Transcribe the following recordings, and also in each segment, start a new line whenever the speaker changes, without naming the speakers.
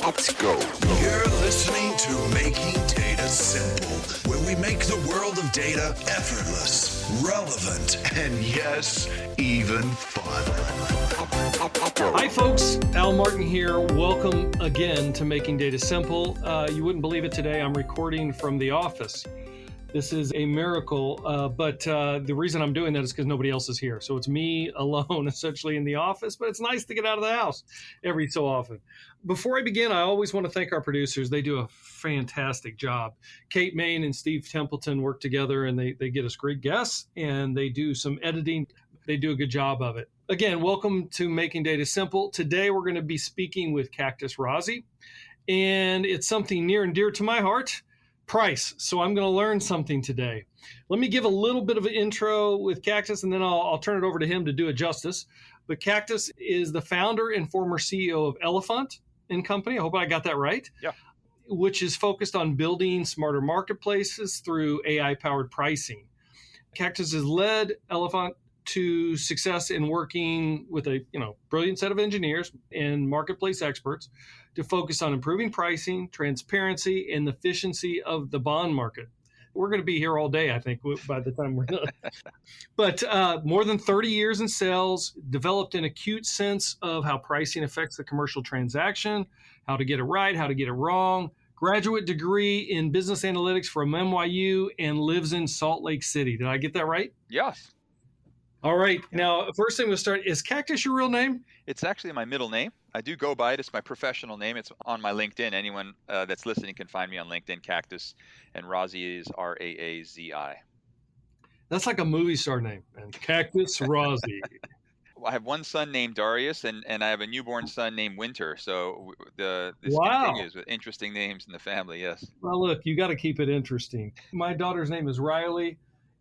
Let's go.
You're listening to Making Data Simple, where we make the world of data effortless, relevant, and yes, even fun.
Hi folks, Al Martin here. Welcome again to Making Data Simple. You wouldn't believe it today, I'm recording from the office. This is a miracle, but the reason I'm doing that is because nobody else is here. So it's me alone essentially in the office, but it's nice to get out of the house every so often. Before I begin, I always want to thank our producers. They do a fantastic job. Kate Main and Steve Templeton work together and they get us great guests and they do some editing. They do a good job of it. Again, welcome to Making Data Simple. Today we're going to be speaking with Cactus Raazi, and it's something near and dear to my heart. Price. So I'm going to learn something today. Let me give a little bit of an intro with Cactus, and then I'll turn it over to him to do it justice. But Cactus is the founder and former CEO of Elefant Inc. I hope I got that right.
Yeah.
Which is focused on building smarter marketplaces through AI-powered pricing. Cactus has led Elefant to success in working with a brilliant set of engineers and marketplace experts to focus on improving pricing, transparency, and the efficiency of the bond market. We're going to be here all day, I think, by the time we're done. But more than 30 years in sales, developed an acute sense of how pricing affects the commercial transaction, how to get it right, how to get it wrong. Graduate degree in business analytics from NYU and lives in Salt Lake City. Did I get that right?
Yes.
All right. Now, first thing we'll start, is Cactus your real name?
It's actually my middle name. I do go by it. It's my professional name. It's on my LinkedIn. Anyone that's listening can find me on LinkedIn, Cactus, and Raazi is Raazi.
That's like a movie star name, and Cactus Raazi.
I have one son named Darius, and I have a newborn son named Winter. So this
Wow.
continues with interesting names in the family, yes.
Well, look, you got to keep it interesting. My daughter's name is Riley,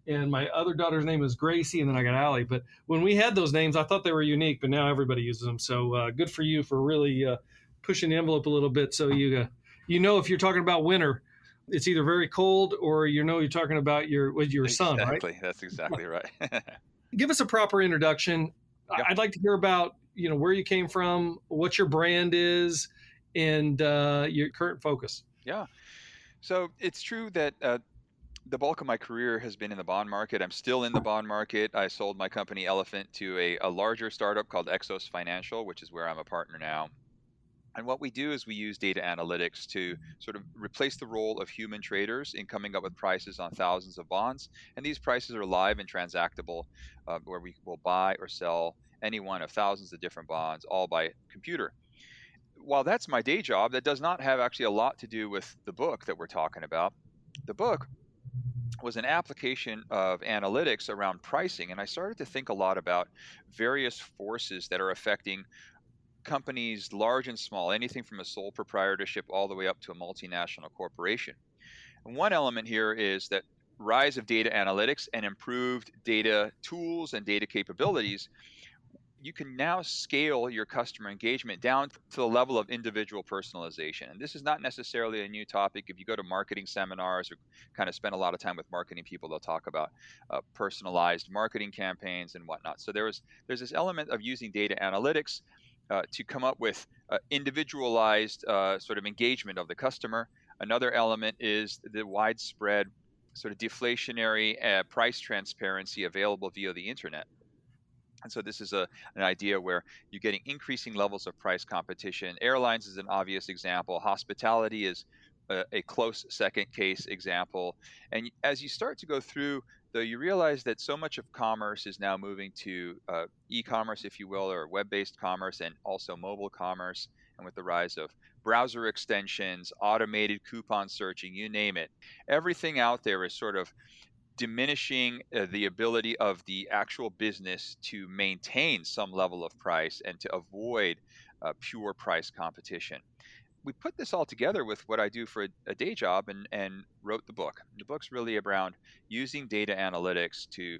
and my other daughter's name is Gracie, and then I got Allie. But when we had those names, I thought they were unique, but now everybody uses them. So good for you for really pushing the envelope a little bit. So you if you're talking about winter, it's either very cold or you're talking about your son, right?
Exactly. That's exactly right.
Give us a proper introduction.
Yep.
I'd like to hear about where you came from, what your brand is, and your current focus.
Yeah. So it's true that the bulk of my career has been in the bond market. I'm still in the bond market. I sold my company Elefant to a larger startup called Exos Financial, which is where I'm a partner now. And what we do is we use data analytics to sort of replace the role of human traders in coming up with prices on thousands of bonds. And these prices are live and transactable, where we will buy or sell any one of thousands of different bonds, all by computer. While that's my day job, that does not have actually a lot to do with the book that we're talking about. The book was an application of analytics around pricing. And I started to think a lot about various forces that are affecting companies large and small, anything from a sole proprietorship all the way up to a multinational corporation. And one element here is that rise of data analytics and improved data tools and data capabilities. You can now scale your customer engagement down to the level of individual personalization. And this is not necessarily a new topic. If you go to marketing seminars or kind of spend a lot of time with marketing people, they'll talk about personalized marketing campaigns and whatnot. So there's this element of using data analytics to come up with individualized sort of engagement of the customer. Another element is the widespread sort of deflationary price transparency available via the internet. And so this is an idea where you're getting increasing levels of price competition. Airlines is an obvious example. Hospitality is a close second case example. And as you start to go through, though, you realize that so much of commerce is now moving to e-commerce, if you will, or web-based commerce, and also mobile commerce. And with the rise of browser extensions, automated coupon searching, you name it, everything out there is sort of diminishing the ability of the actual business to maintain some level of price and to avoid pure price competition. We put this all together with what I do for a day job and wrote the book. The book's really around using data analytics to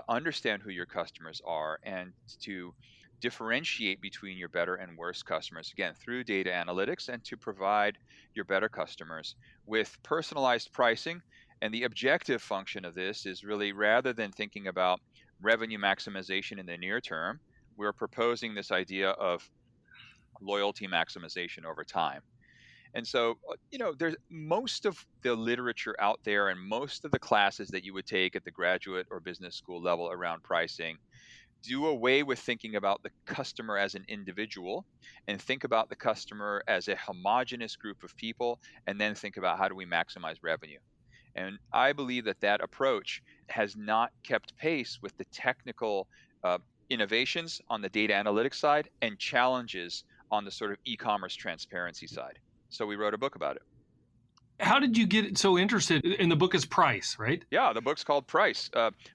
understand who your customers are and to differentiate between your better and worse customers, again, through data analytics, and to provide your better customers with personalized pricing. And the objective function of this is really, rather than thinking about revenue maximization in the near term, we're proposing this idea of loyalty maximization over time. And so, there's most of the literature out there and most of the classes that you would take at the graduate or business school level around pricing do away with thinking about the customer as an individual and think about the customer as a homogenous group of people, and then think about how do we maximize revenue. And I believe that that approach has not kept pace with the technical innovations on the data analytics side and challenges on the sort of e-commerce transparency side. So we wrote a book about it.
How did you get so interested in the book? Is Price, right?
Yeah, the book's called Price,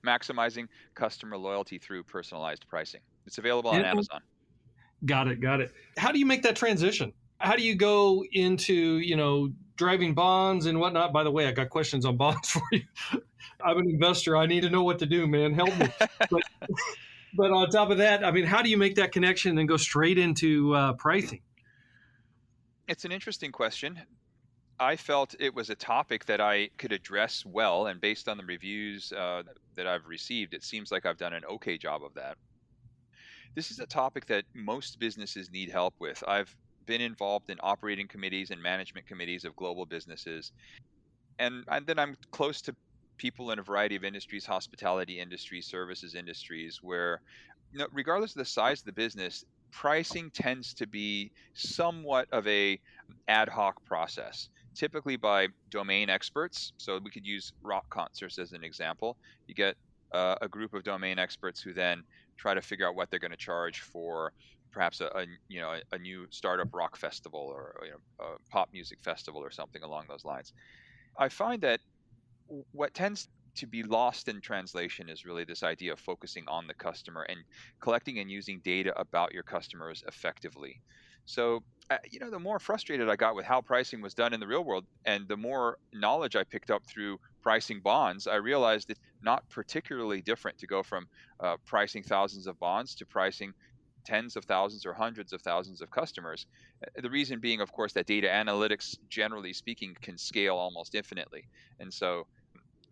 Maximizing Customer Loyalty Through Personalized Pricing. It's available on Amazon.
Got it. How do you make that transition? How do you go into, driving bonds and whatnot? By the way, I got questions on bonds for you. I'm an investor. I need to know what to do, man. Help me. But on top of that, how do you make that connection and then go straight into pricing?
It's an interesting question. I felt it was a topic that I could address well, and based on the reviews that I've received, it seems like I've done an okay job of that. This is a topic that most businesses need help with. I've been involved in operating committees and management committees of global businesses, and then I'm close to people in a variety of industries, hospitality industry, services industries, where regardless of the size of the business, pricing tends to be somewhat of a ad hoc process, typically by domain experts. So we could use rock concerts as an example. You get a group of domain experts who then try to figure out what they're going to charge for perhaps a new startup rock festival or a pop music festival or something along those lines. I find that what tends to be lost in translation is really this idea of focusing on the customer and collecting and using data about your customers effectively. So, the more frustrated I got with how pricing was done in the real world, and the more knowledge I picked up through pricing bonds, I realized it's not particularly different to go from pricing thousands of bonds to pricing tens of thousands or hundreds of thousands of customers. The reason being, of course, that data analytics, generally speaking, can scale almost infinitely. And so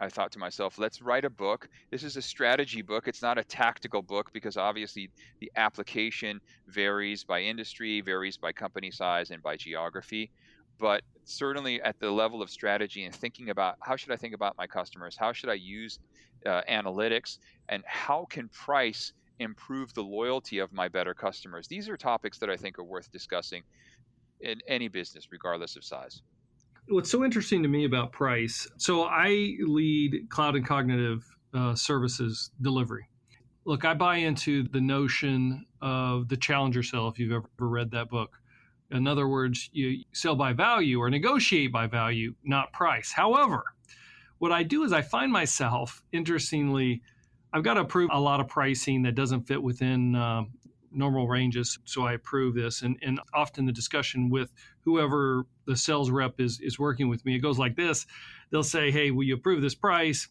I thought to myself, let's write a book. This is a strategy book. It's not a tactical book, because obviously the application varies by industry, varies by company size, and by geography. But certainly at the level of strategy and thinking about how should I think about my customers, how should I use analytics, and how can price improve the loyalty of my better customers? These are topics that I think are worth discussing in any business, regardless of size.
What's so interesting to me about Price, so I lead cloud and cognitive services delivery. Look, I buy into the notion of the challenger sell, if you've ever read that book. In other words, you sell by value or negotiate by value, not price. However, what I do is I find myself, interestingly, I've got to approve a lot of pricing that doesn't fit within normal ranges. So I approve this. And often the discussion with whoever the sales rep is working with me, it goes like this. They'll say, hey, will you approve this price?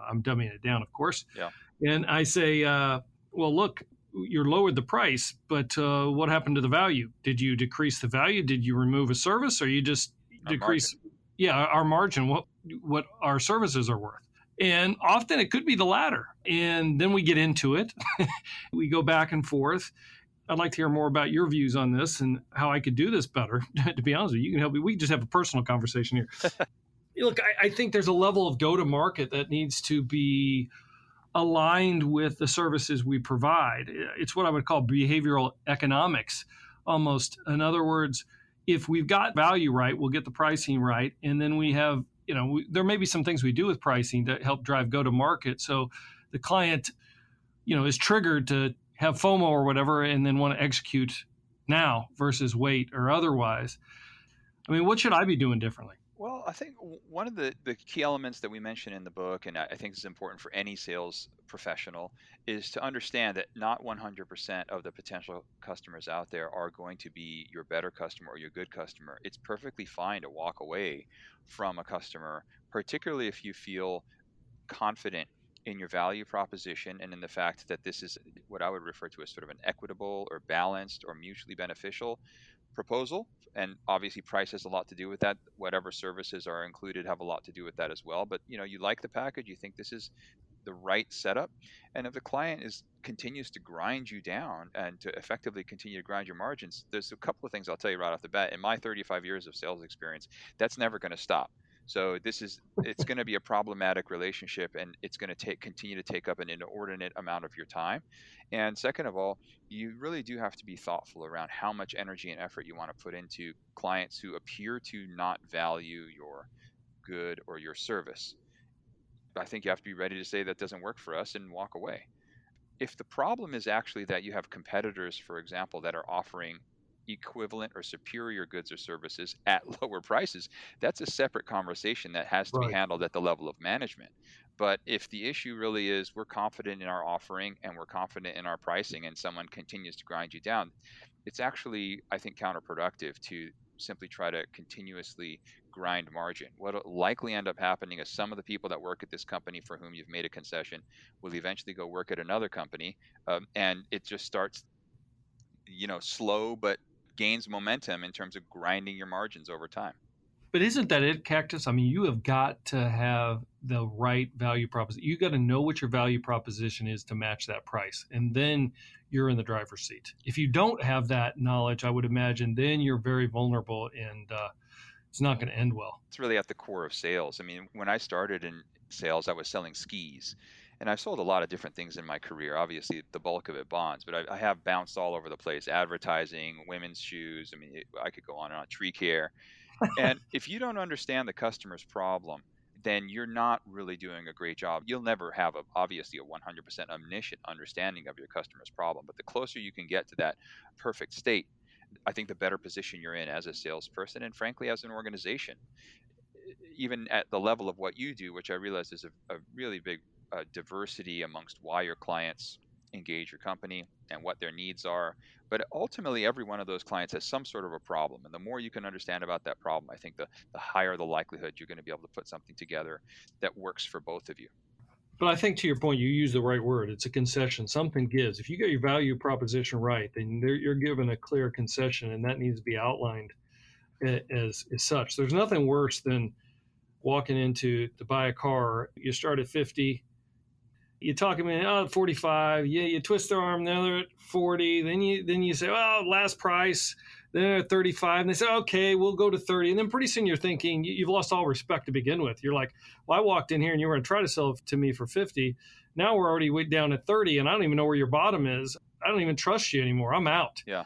I'm dumbing it down, of course.
Yeah.
And I say, well, look, you lowered the price, but what happened to the value? Did you decrease the value? Did you remove a service, or you just decrease our margin, what our services are worth? And often it could be the latter. And then we get into it. We go back and forth. I'd like to hear more about your views on this and how I could do this better. To be honest with you, you can help me. We can just have a personal conversation here. Look, I think there's a level of go-to-market that needs to be aligned with the services we provide. It's what I would call behavioral economics, almost. In other words, if we've got value right, we'll get the pricing right. And then we have, there may be some things we do with pricing that help drive go-to-market. So the client, is triggered to have FOMO or whatever, and then want to execute now versus wait or otherwise. What should I be doing differently?
Well, I think one of the key elements that we mention in the book, and I think this is important for any sales professional, is to understand that not 100% of the potential customers out there are going to be your better customer or your good customer. It's perfectly fine to walk away from a customer, particularly if you feel confident in your value proposition and in the fact that this is what I would refer to as sort of an equitable or balanced or mutually beneficial proposal. And obviously price has a lot to do with that. Whatever services are included have a lot to do with that as well. But you like the package, you think this is the right setup. And if the client continues to grind you down and to effectively continue to grind your margins, there's a couple of things I'll tell you right off the bat. In my 35 years of sales experience, that's never going to stop. So it's going to be a problematic relationship, and it's going to continue to take up an inordinate amount of your time. And second of all, you really do have to be thoughtful around how much energy and effort you want to put into clients who appear to not value your good or your service. I think you have to be ready to say that doesn't work for us and walk away. If the problem is actually that you have competitors, for example, that are offering equivalent or superior goods or services at lower prices, that's a separate conversation that has to be
Right.
handled at the level of management. But if the issue really is we're confident in our offering and we're confident in our pricing, and someone continues to grind you down, it's actually, I think, counterproductive to simply try to continuously grind margin. What will likely end up happening is some of the people that work at this company for whom you've made a concession will eventually go work at another company, and it just starts, slow but gains momentum in terms of grinding your margins over time.
But isn't that it, Cactus? I mean, you have got to have the right value proposition. You got to know what your value proposition is to match that price, and then you're in the driver's seat. If you don't have that knowledge, I would imagine then you're very vulnerable, and it's not going to end well.
It's really at the core of sales. I mean, when I started in sales, I was selling skis. And I've sold a lot of different things in my career. Obviously, the bulk of it bonds, but I have bounced all over the place: advertising, women's shoes. I mean, I could go on and on, tree care. And if you don't understand the customer's problem, then you're not really doing a great job. You'll never have, obviously, a 100% omniscient understanding of your customer's problem. But the closer you can get to that perfect state, I think the better position you're in as a salesperson, and frankly, as an organization. Even at the level of what you do, which I realize is a really big diversity amongst why your clients engage your company and what their needs are. But ultimately, every one of those clients has some sort of a problem. And the more you can understand about that problem, I think the higher the likelihood you're going to be able to put something together that works for both of you.
But I think to your point, you use the right word. It's a concession. Something gives. If you get your value proposition right, then you're given a clear concession, and that needs to be outlined as such. There's nothing worse than walking into to buy a car. You start at 50. You talk them in, 45. Yeah, you twist their arm, now they're at 40. Then you say, oh, last price. Then they're at 35. And they say, okay, we'll go to 30. And then pretty soon you're thinking, you've lost all respect to begin with. You're like, well, I walked in here and you were going to try to sell it to me for 50. Now we're already way down at 30, and I don't even know where your bottom is. I don't even trust you anymore. I'm out.
Yeah.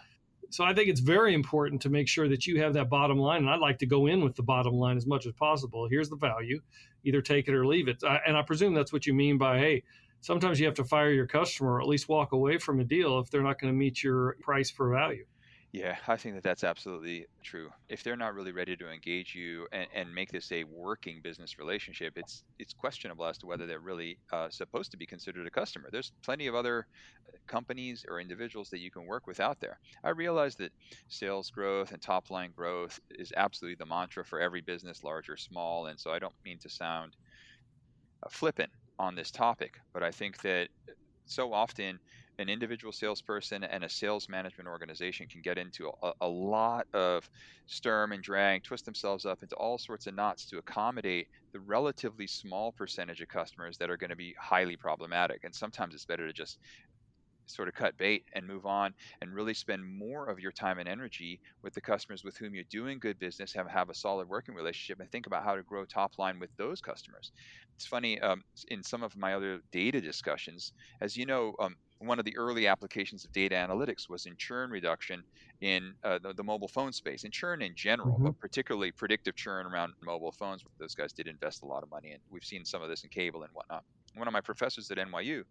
So I think it's very important to make sure that you have that bottom line. And I'd like to go in with the bottom line as much as possible. Here's the value. Either take it or leave it. And I presume that's what you mean by, hey, sometimes you have to fire your customer or at least walk away from a deal if they're not going to meet your price for value.
Yeah, I think that that's absolutely true. If they're not really ready to engage you and make this a working business relationship, it's questionable as to whether they're really supposed to be considered a customer. There's plenty of other companies or individuals that you can work with out there. I realize that sales growth and top line growth is absolutely the mantra for every business, large or small. And so I don't mean to sound flippant on this topic, but I think that so often an individual salesperson and a sales management organization can get into a lot of sturm and drag, twist themselves up into all sorts of knots to accommodate the relatively small percentage of customers that are going to be highly problematic. And sometimes it's better to just sort of cut bait and move on and really spend more of your time and energy with the customers with whom you're doing good business, have a solid working relationship, and think about how to grow top line with those customers. It's funny, in some of my other data discussions, as you know, one of the early applications of data analytics was in churn reduction in the mobile phone space, and churn in general, but particularly predictive churn around mobile phones. Those guys did invest a lot of money, and we've seen some of this in cable and whatnot. One of my professors at NYU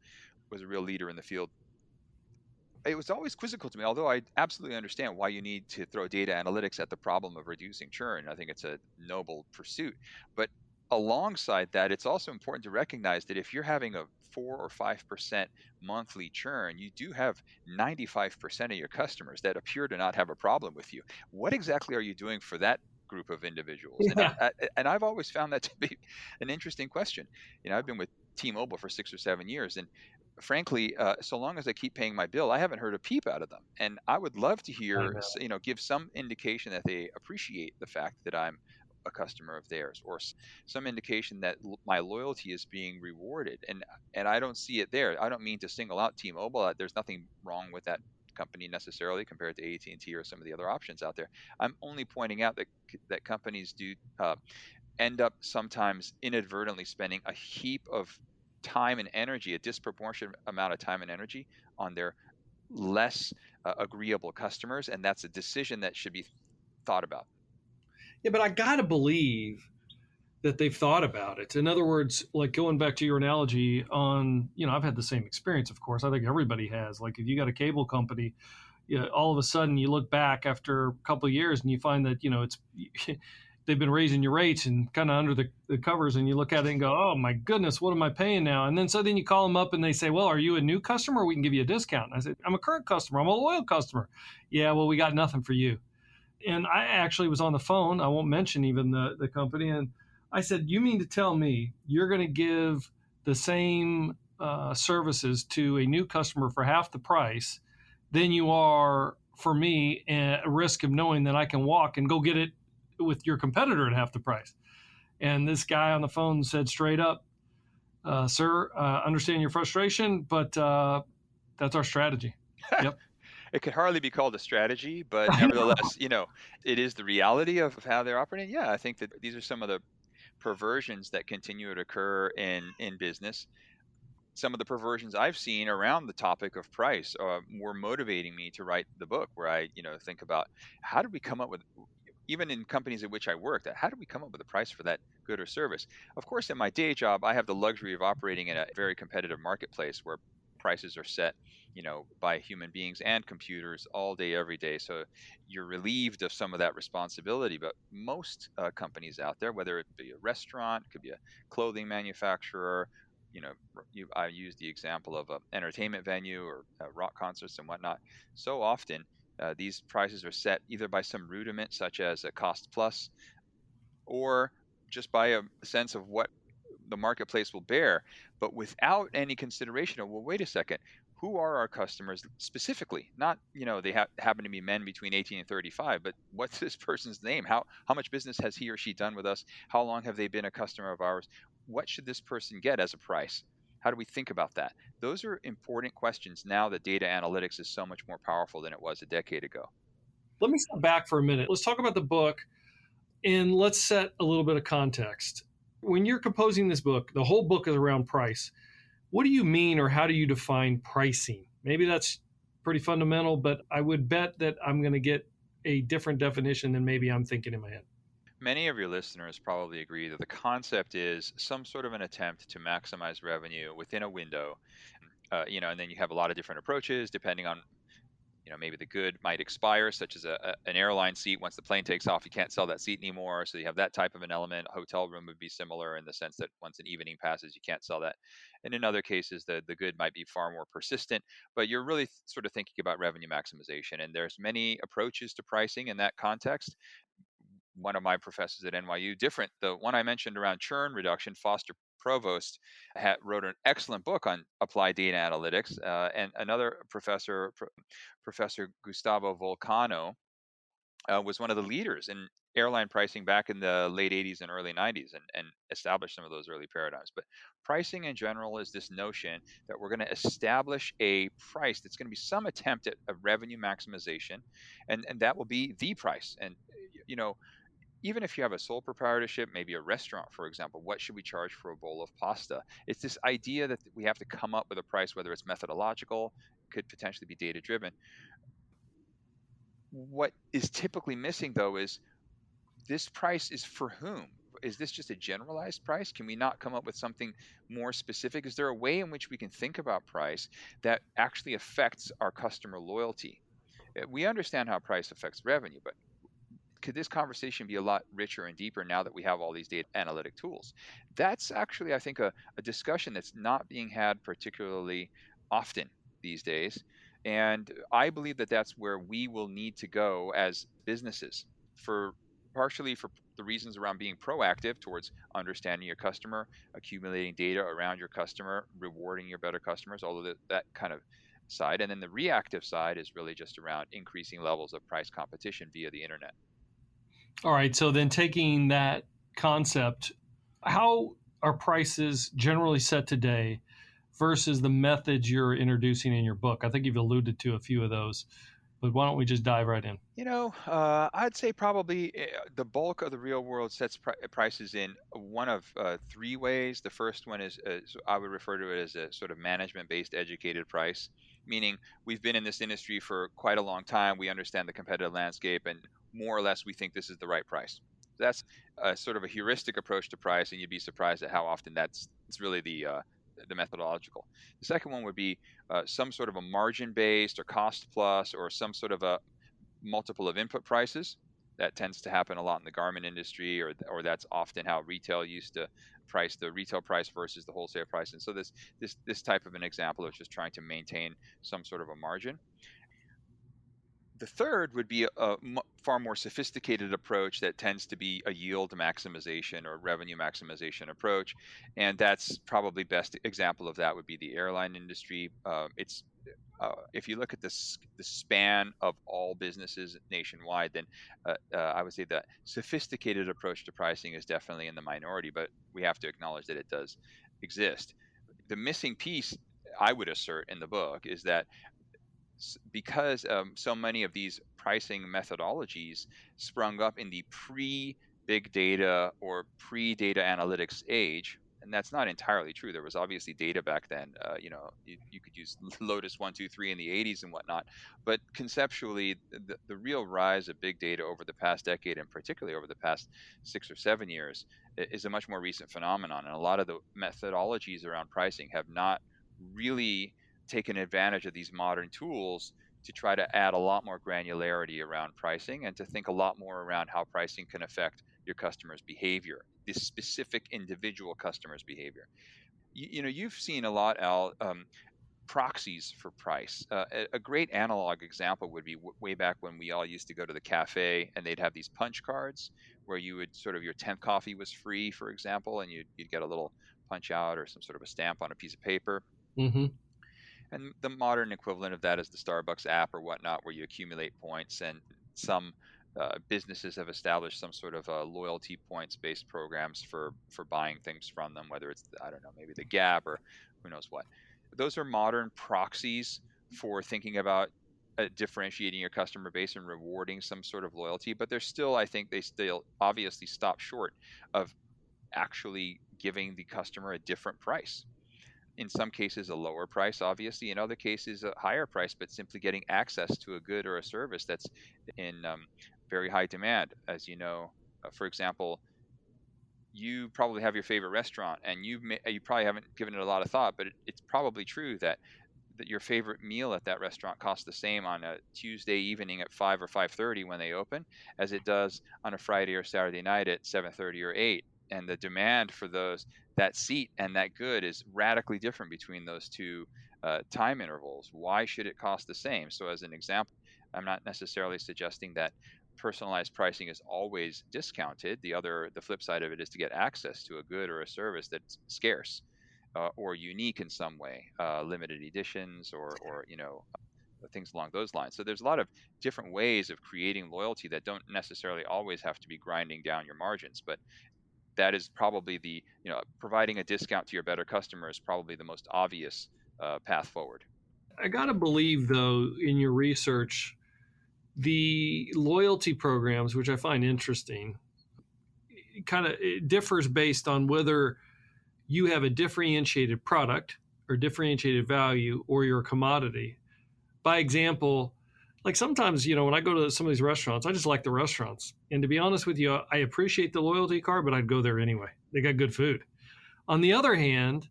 was a real leader in the field. It was always quizzical to me, although I absolutely understand why you need to throw data analytics at the problem of reducing churn. I think it's a noble pursuit. But alongside that, it's also important to recognize that if you're having a 4 or 5% monthly churn, you do have 95% of your customers that appear to not have a problem with you. What exactly are you doing for that group of individuals?
Yeah.
And I've always found that to be an interesting question. I've been with T-Mobile for 6 or 7 years, and frankly, so long as I keep paying my bill, I haven't heard a peep out of them. And I would love to hear, give some indication that they appreciate the fact that I'm a customer of theirs, or some indication that my loyalty is being rewarded. And I don't see it there. I don't mean to single out T-Mobile. There's nothing wrong with that company necessarily compared to AT&T or some of the other options out there. I'm only pointing out that companies do end up sometimes inadvertently spending a heap of time and energy, a disproportionate amount of time and energy on their less agreeable customers, and that's a decision that should be thought about.
Yeah, but I gotta believe that they've thought about it. In other words, like going back to your analogy on, I've had the same experience, of course. I think everybody has. Like if you got a cable company, all of a sudden you look back after a couple of years and you find that, it's they've been raising your rates and kind of under the covers, and you look at it and go, oh my goodness, what am I paying now? And then you call them up and they say, well, are you a new customer? We can give you a discount. And I said, I'm a current customer. I'm a loyal customer. Yeah, well, we got nothing for you. And I actually was on the phone. I won't mention even the company. And I said, you mean to tell me you're going to give the same services to a new customer for half the price than you are for me, at risk of knowing that I can walk and go get it with your competitor at half the price? And this guy on the phone said straight up, sir, understand your frustration, but that's our strategy. Yep.
It could hardly be called a strategy, but nevertheless, it is the reality of how they're operating. Yeah, I think that these are some of the perversions that continue to occur in business. Some of the perversions I've seen around the topic of price were motivating me to write the book, where I, think about how did we come up with, even in companies in which I worked, how did we come up with a price for that good or service? Of course, in my day job, I have the luxury of operating in a very competitive marketplace where prices are set, by human beings and computers all day, every day. So you're relieved of some of that responsibility. But most companies out there, whether it be a restaurant, it could be a clothing manufacturer, I use the example of an entertainment venue or rock concerts and whatnot. So often, these prices are set either by some rudiment such as a cost plus, or just by a sense of what the marketplace will bear, but without any consideration of, well, wait a second, who are our customers specifically? Not, they happen to be men between 18 and 35, but what's this person's name? How much business has he or she done with us? How long have they been a customer of ours? What should this person get as a price? How do we think about that? Those are important questions now that data analytics is so much more powerful than it was a decade ago.
Let me step back for a minute. Let's talk about the book, and let's set a little bit of context. When you're composing this book, the whole book is around price. What do you mean, or how do you define pricing? Maybe that's pretty fundamental, but I would bet that I'm going to get a different definition than maybe I'm thinking in my head.
Many of your listeners probably agree that the concept is some sort of an attempt to maximize revenue within a window. And then you have a lot of different approaches depending on, maybe the good might expire, such as an airline seat. Once the plane takes off, you can't sell that seat anymore. So you have that type of an element. A hotel room would be similar in the sense that once an evening passes, you can't sell that. And in other cases, the good might be far more persistent, but you're really sort of thinking about revenue maximization. And there's many approaches to pricing in that context. One of my professors at NYU, different. The one I mentioned around churn reduction, Foster Provost, wrote an excellent book on applied data analytics. And another professor, Professor Gustavo Volcano, was one of the leaders in airline pricing back in the late 80s and early 90s, and established some of those early paradigms. But pricing in general is this notion that we're going to establish a price that's going to be some attempt at a revenue maximization, and that will be the price. And, even if you have a sole proprietorship, maybe a restaurant, for example, what should we charge for a bowl of pasta? It's this idea that we have to come up with a price, whether it's methodological, could potentially be data driven. What is typically missing, though, is this price is for whom? Is this just a generalized price? Can we not come up with something more specific? Is there a way in which we can think about price that actually affects our customer loyalty? We understand how price affects revenue, but could this conversation be a lot richer and deeper now that we have all these data analytic tools? That's actually, I think, a discussion that's not being had particularly often these days. And I believe that that's where we will need to go as businesses, partially for the reasons around being proactive towards understanding your customer, accumulating data around your customer, rewarding your better customers, all of that kind of side. And then the reactive side is really just around increasing levels of price competition via the internet.
All right. So then taking that concept, how are prices generally set today versus the methods you're introducing in your book? I think you've alluded to a few of those, but why don't we just dive right in?
I'd say probably the bulk of the real world sets prices in one of three ways. The first one is, so I would refer to it as a sort of management-based educated price, meaning we've been in this industry for quite a long time. We understand the competitive landscape, and more or less we think this is the right price. That's sort of a heuristic approach to price, and you'd be surprised at how often it's really the methodological. The second one would be some sort of a margin-based or cost plus or some sort of a multiple of input prices. That tends to happen a lot in the garment industry, or that's often how retail used to price the retail price versus the wholesale price. And so this type of an example of just trying to maintain some sort of a margin. The third would be a far more sophisticated approach that tends to be a yield maximization or revenue maximization approach, and that's probably best example of that would be the airline industry. It's if you look at the span of all businesses nationwide, then I would say that sophisticated approach to pricing is definitely in the minority, but we have to acknowledge that it does exist. The missing piece, I would assert in the book, is that because so many of these pricing methodologies sprung up in the pre-big data or pre-data analytics age, and that's not entirely true. There was obviously data back then. You could use Lotus 1, 2, 3 in the 80s and whatnot, but conceptually, the real rise of big data over the past decade, and particularly over the past 6 or 7 years, is a much more recent phenomenon. And a lot of the methodologies around pricing have not really taken advantage of these modern tools to try to add a lot more granularity around pricing and to think a lot more around how pricing can affect your customer's behavior, this specific individual customer's behavior. You've seen a lot, Al, proxies for price. A great analog example would be way back when we all used to go to the cafe and they'd have these punch cards where you would sort of your 10th coffee was free, for example, and you'd get a little punch out or some sort of a stamp on a piece of paper.
Mm-hmm.
And the modern equivalent of that is the Starbucks app or whatnot, where you accumulate points. And some businesses have established some sort of loyalty points-based programs for buying things from them, whether it's, I don't know, maybe the Gap or who knows what. Those are modern proxies for thinking about differentiating your customer base and rewarding some sort of loyalty. But they're still, I think they still obviously stop short of actually giving the customer a different price. In some cases, a lower price, obviously. In other cases, a higher price, but simply getting access to a good or a service that's in very high demand. As you know, for example, you probably have your favorite restaurant, and you probably haven't given it a lot of thought, but it's probably true that your favorite meal at that restaurant costs the same on a Tuesday evening at 5 or 5:30 when they open as it does on a Friday or Saturday night at 7:30 or 8. And the demand for that seat and that good is radically different between those two time intervals. Why should it cost the same? So as an example, I'm not necessarily suggesting that personalized pricing is always discounted. The flip side of it is to get access to a good or a service that's scarce or unique in some way, limited editions or things along those lines. So there's a lot of different ways of creating loyalty that don't necessarily always have to be grinding down your margins, but that is probably providing a discount to your better customer is probably the most obvious path forward.
I got to believe, though, in your research, the loyalty programs, which I find interesting, it differs based on whether you have a differentiated product or differentiated value or you're a commodity. By example, like sometimes, when I go to some of these restaurants, I just like the restaurants. And to be honest with you, I appreciate the loyalty card, but I'd go there anyway. They got good food. On the other hand,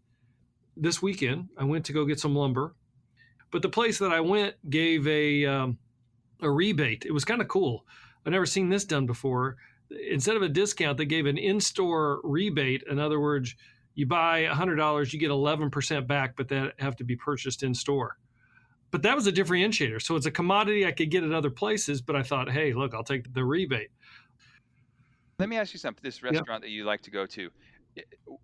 this weekend, I went to go get some lumber, but the place that I went gave a rebate. It was kind of cool. I've never seen this done before. Instead of a discount, they gave an in-store rebate. In other words, you buy $100, you get 11% back, but that have to be purchased in store. But that was a differentiator. So it's a commodity I could get at other places, but I thought, hey, look, I'll take the rebate.
Let me ask you something. This restaurant that you like to go to,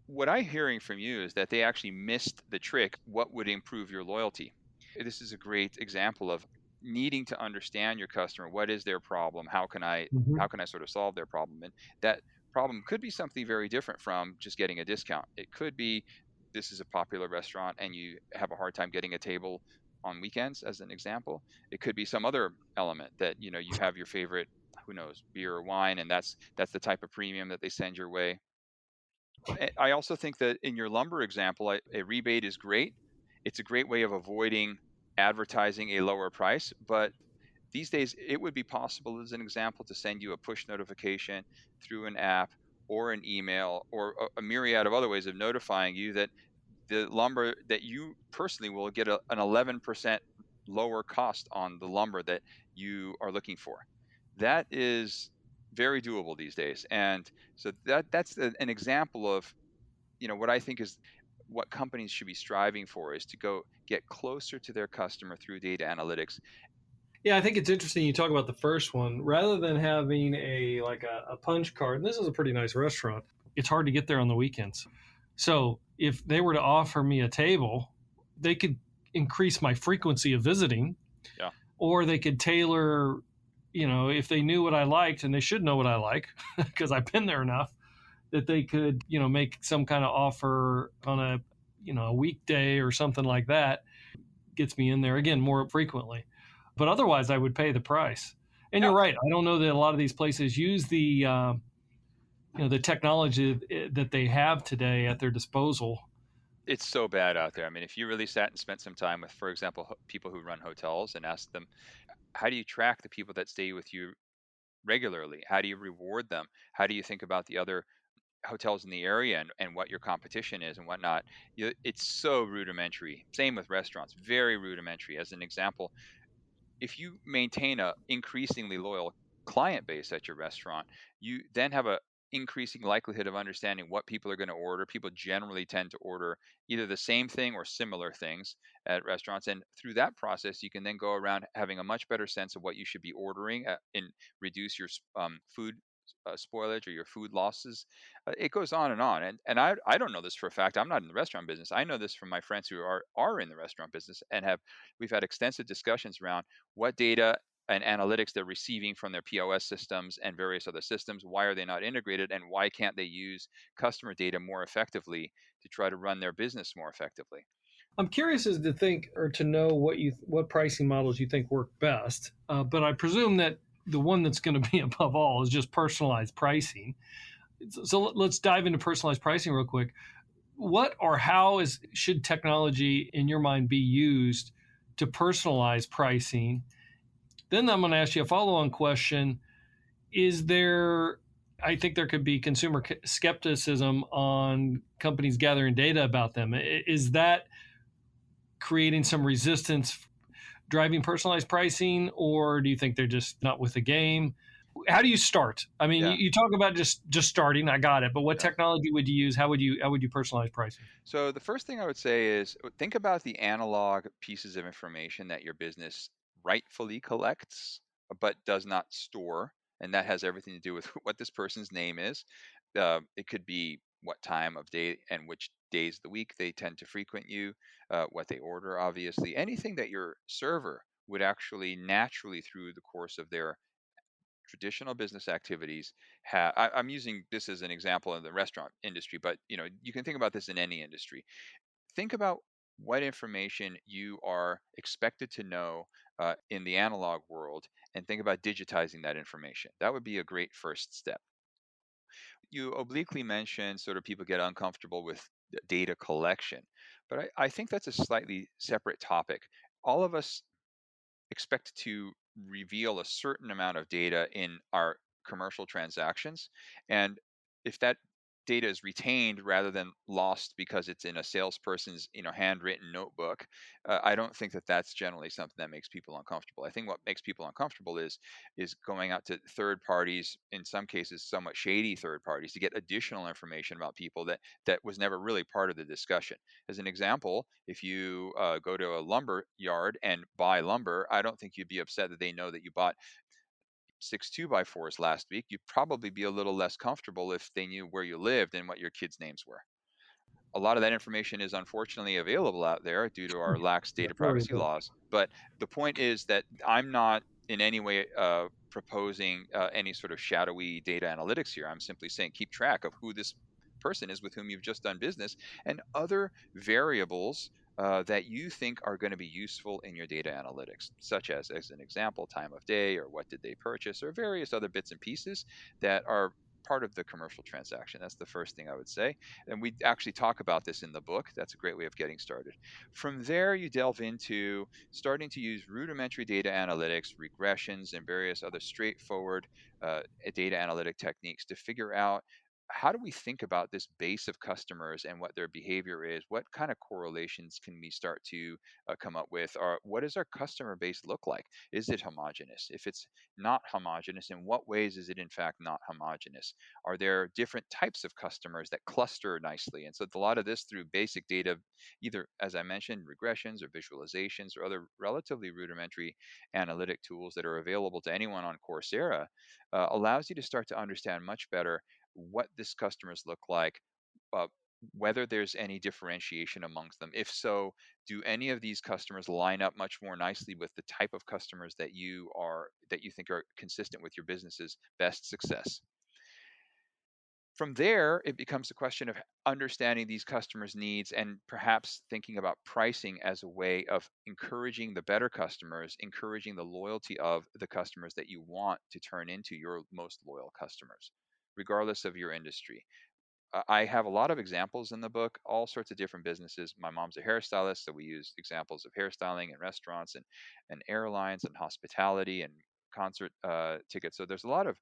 what I'm hearing from you is that they actually missed the trick. What would improve your loyalty? This is a great example of needing to understand your customer. What is their problem?
Hmm.
How can I sort of solve their problem? And that problem could be something very different from just getting a discount. It could be this is a popular restaurant and you have a hard time getting a table on weekends, as an example. It could be some other element that you have your favorite, who knows, beer or wine, and that's the type of premium that they send your way. I also think that in your lumber example, a rebate is great. It's a great way of avoiding advertising a lower price, but these days it would be possible, as an example, to send you a push notification through an app or an email or a myriad of other ways of notifying you that the lumber that you personally will get an 11% lower cost on the lumber that you are looking for. That is very doable these days. And so that's an example of what I think is what companies should be striving for, is to go get closer to their customer through data analytics.
Yeah, I think it's interesting you talk about the first one. Rather than having a punch card, and this is a pretty nice restaurant, it's hard to get there on the weekends. So if they were to offer me a table, they could increase my frequency of visiting,
Yeah.
or they could tailor, if they knew what I liked, and they should know what I like because I've been there enough, that they could, make some kind of offer on a weekday or something like that, gets me in there again more frequently. But otherwise, I would pay the price. And
Yeah.
you're right. I don't know that a lot of these places use the technology that they have today at their disposal.
It's so bad out there. I mean, if you really sat and spent some time with, for example, people who run hotels and asked them, how do you track the people that stay with you regularly? How do you reward them? How do you think about the other hotels in the area and what your competition is and whatnot? It's so rudimentary. Same with restaurants, very rudimentary. As an example, if you maintain a increasingly loyal client base at your restaurant, you then have a increasing likelihood of understanding what people are going to order. People generally tend to order either the same thing or similar things at restaurants, and through that process, you can then go around having a much better sense of what you should be ordering and reduce your food spoilage or your food losses. It goes on and on, and I don't know this for a fact. I'm not in the restaurant business. I know this from my friends who are in the restaurant business, and have we've had extensive discussions around what data and analytics they're receiving from their POS systems and various other systems. Why are they not integrated, and why can't they use customer data more effectively to try to run their business more effectively?
I'm curious as to think or to know what pricing models you think work best. But I presume that the one that's going to be above all is just personalized pricing. So let's dive into personalized pricing real quick. What or how should technology in your mind be used to personalize pricing? Then I'm going to ask you a follow-on question. Is there I think there could be consumer skepticism on companies gathering data about them. Is that creating some resistance driving personalized pricing, or do you think they're just not with the game? How do you start? I mean,
Yeah,
you talk about just starting. I got it, but what
yeah.
technology would you use? How would you personalize pricing?
So the first thing I would say is think about the analog pieces of information that your business rightfully collects but does not store, and that has everything to do with what this person's name is. It could be what time of day and which days of the week they tend to frequent you, what they order, obviously, anything that your server would actually naturally, through the course of their traditional business activities, I'm using this as an example in the restaurant industry, but you can think about this in any industry. Think about what information you are expected to know in the analog world, and think about digitizing that information. That would be a great first step. You obliquely mentioned sort of people get uncomfortable with data collection, but I think that's a slightly separate topic. All of us expect to reveal a certain amount of data in our commercial transactions. And if that data is retained rather than lost because it's in a salesperson's handwritten notebook, I don't think that that's generally something that makes people uncomfortable. I think what makes people uncomfortable is going out to third parties, in some cases somewhat shady third parties, to get additional information about people that was never really part of the discussion. As an example, if you go to a lumber yard and buy lumber, I don't think you'd be upset that they know that you bought 6 2x4s last week. You'd probably be a little less comfortable if they knew where you lived and what your kids' names were. A lot of that information is unfortunately available out there due to our lax data
Very
privacy
good.
laws. But the point is that I'm not in any way proposing any sort of shadowy data analytics here. I'm simply saying keep track of who this person is with whom you've just done business and other variables that you think are going to be useful in your data analytics, such as an example, time of day, or what did they purchase, or various other bits and pieces that are part of the commercial transaction. That's the first thing I would say. And we actually talk about this in the book. That's a great way of getting started. From there, you delve into starting to use rudimentary data analytics, regressions, and various other straightforward data analytic techniques to figure out how do we think about this base of customers and what their behavior is? What kind of correlations can we start to come up with? Or what does our customer base look like? Is it homogeneous? If it's not homogeneous, in what ways is it in fact not homogeneous? Are there different types of customers that cluster nicely? And so a lot of this through basic data, either, as I mentioned, regressions or visualizations or other relatively rudimentary analytic tools that are available to anyone on Coursera, allows you to start to understand much better what this customers look like, uh, whether there's any differentiation amongst them. If so, do any of these customers line up much more nicely with the type of customers that you think are consistent with your business's best success? From there, it becomes a question of understanding these customers' needs and perhaps thinking about pricing as a way of encouraging the better customers, encouraging the loyalty of the customers that you want to turn into your most loyal customers, regardless of your industry. I have a lot of examples in the book, all sorts of different businesses. My mom's a hairstylist, so we use examples of hairstyling and restaurants and airlines and hospitality and concert tickets. So there's a lot of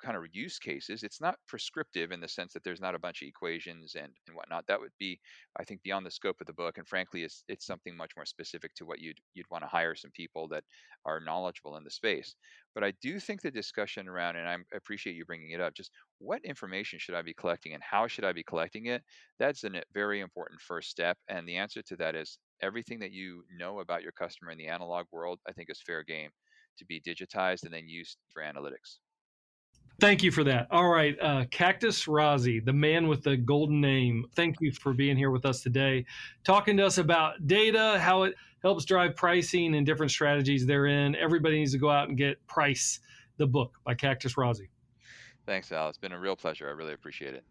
kind of use cases. It's not prescriptive in the sense that there's not a bunch of equations and whatnot. That would be, I think, beyond the scope of the book. And frankly, it's something much more specific to what you'd want to hire some people that are knowledgeable in the space. But I do think the discussion around, and I appreciate you bringing it up, just what information should I be collecting and how should I be collecting it? That's a very important first step. And the answer to that is everything that you know about your customer in the analog world, I think is fair game to be digitized and then used for analytics.
Thank you for that. All right, Cactus Raazi, the man with the golden name. Thank you for being here with us today, talking to us about data, how it helps drive pricing and different strategies therein. Everybody needs to go out and get Price, the book by Cactus Raazi.
Thanks, Al. It's been a real pleasure. I really appreciate it.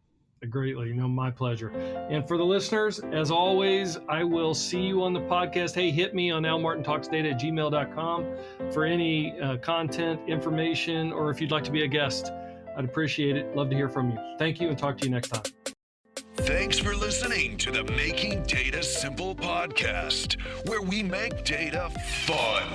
Greatly. My pleasure. And for the listeners, as always, I will see you on the podcast. Hey, hit me on almartintalksdata@gmail.com for any content, information, or if you'd like to be a guest. I'd appreciate it. Love to hear from you. Thank you and talk to you next time.
Thanks for listening to the Making Data Simple podcast, where we make data fun.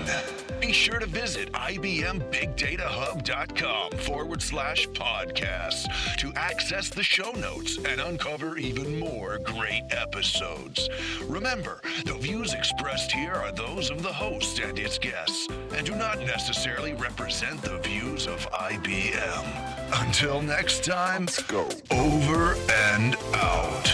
Be sure to visit ibmbigdatahub.com/podcast to access the show notes and uncover even more great episodes. Remember, the views expressed here are those of the host and its guests and do not necessarily represent the views of IBM. Until next time, let's go. Over and out.